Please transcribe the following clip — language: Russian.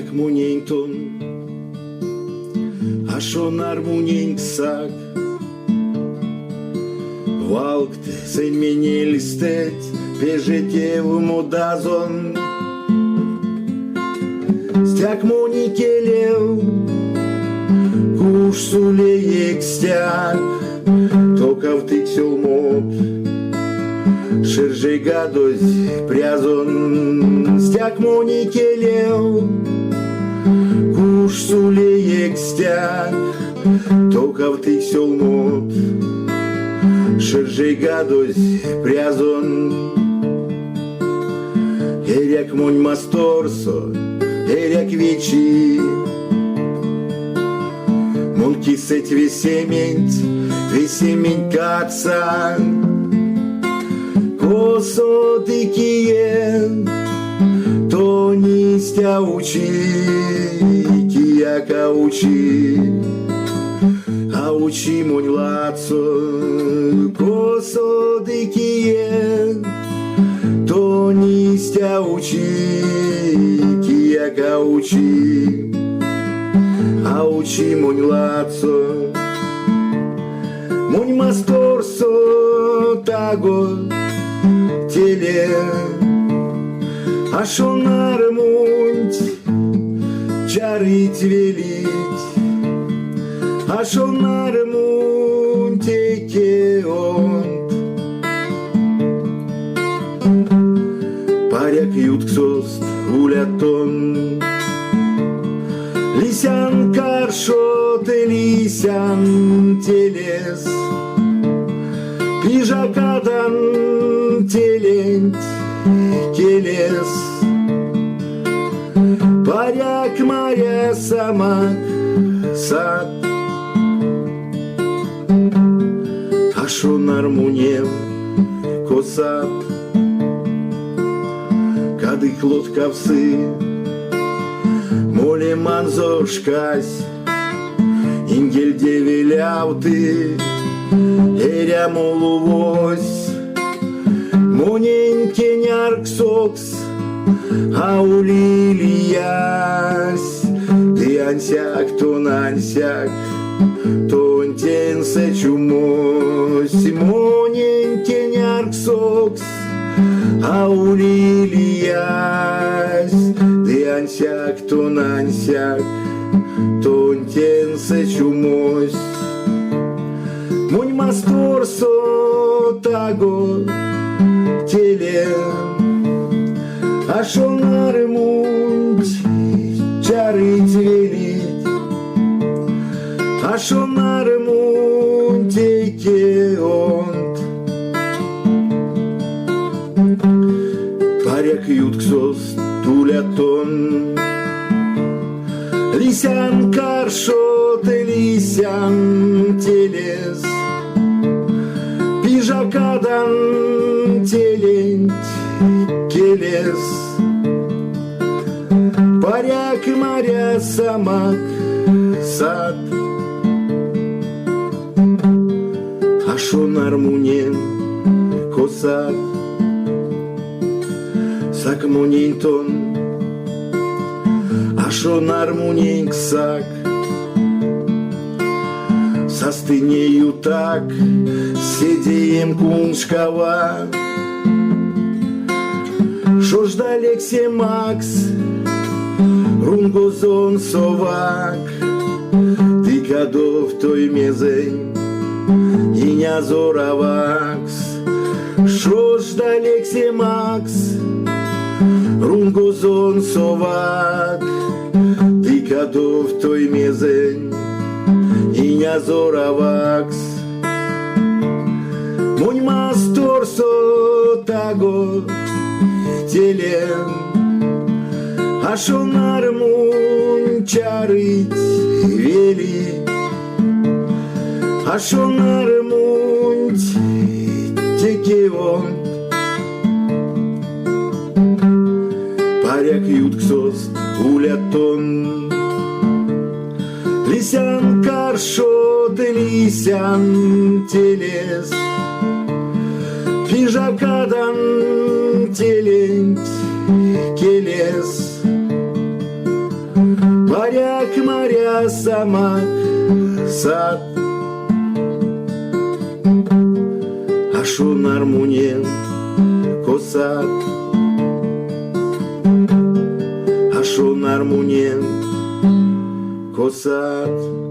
Sakmunintun Aşonar muninsak Valkt sen meni listet Pejetevmu dazon Styak munikelev Kuş suleyek styak Tokav тыксел моп Ширжей гадость прязон Стяг моникелев Куш сулеек стяг Токав тыксел моп Ширжей гадость прязон Эряк монь масторсо Эряк вечи Монки сеть весемень каца Косо тыкие То нистя учи Кияка учи А учи монь лацо Косо тыкие То нистя учи Кияка учи А учи монь лацо Монь масторсо таго теле Ашонар мунть чарыть велить Ашонар мунтеке онт Паряк ютксост улятон Лисян каршот лисян телес Пижакадан телень келес Паряк маря самак сад Ашонар мунев косат Кадык лоткавсы Моле манзошкась Ингельде веляуты Эря молувось Монень кенярк сокс Аулилиясь Ты ансяк, тон ансяк Тон тенсе чумось Монень кенярк сокс Аулилиясь Ты ансяк, тон ансяк Тон тенсе чумось Монь масторсо таго теле Ашонар мунть чарыть велить Ашонар мунтеке онт Паряк ютксос тулятон Лисян каршот лисян телес Пижакадан телень келес Паряк маря самак сад Ашонар мунен косат Сакмунинтон Ашонар мунен ксак Состынею так Седеем куншкава Шо ж далексе макс Рунгозон совак Ты кадов той мезень Иня зоравакс Шо ж далексе макс Рунгозон совак Ты кадов той мезень Иня зоравакс Монь масторсо таго теле Ашонар мунь чарыть вели Ашонар мунь теке онт Паряк ютксос улятон Лисян каршот лисян телес Пижакадан телень келес Варяг, моря, самак, сад. А шо нармунен косат, а шо нармунен косат.